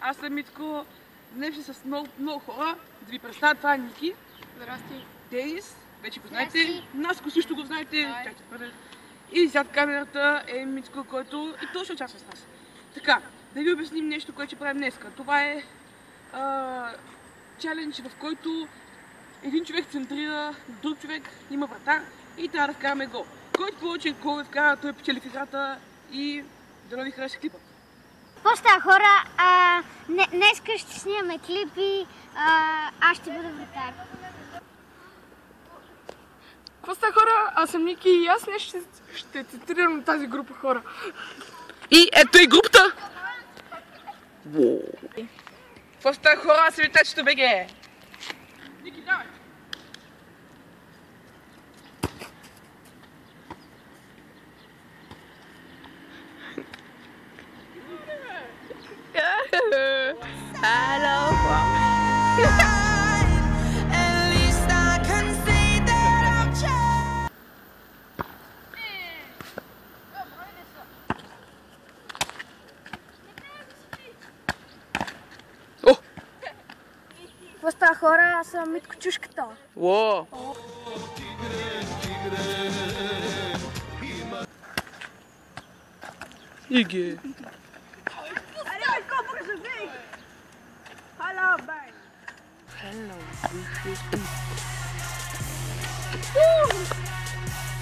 Аз съм Митко. Днес ще с много хора да ви представя. Това е Ники. Здрасти. Денис, вече го знаете. Наско също го знаете. И зад камерата е Митко, който и той ще участва с нас. Така, да ви обясним нещо, което ще правим днес. Това е чалендж, в който един човек центрира, друг човек има вратар и трябва да вкараме гол. Който повече гол вкара, той печели в играта и да ви хареса клипа. Какво става, хора? Днеска ще снимаме клипи, аз ще бъда вратар. Какво става, хора? Аз съм Ники и аз днес ще цитирам тази група хора. И ето и групата! Какво става, хора? Аз съм Витачето БГ. Ники, давай! Какво става, хора? Аз съм Митко Чушката. Уоо! Иге!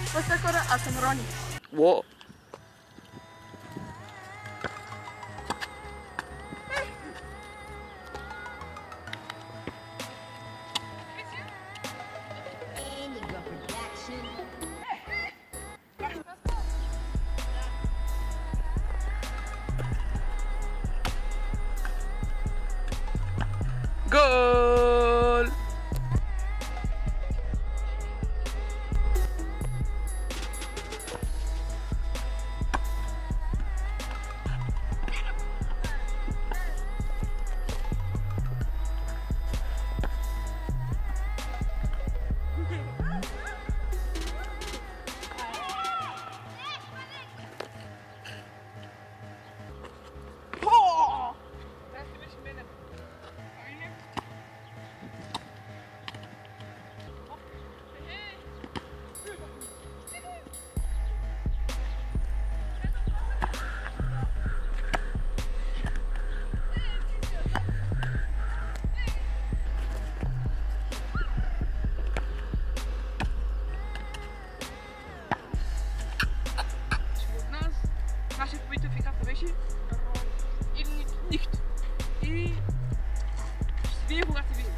Какво става, хора? Аз съм Рони. Уоо! Гол! Нашия победител в играта беше Рон или Нихт. И ще видим кога се видим.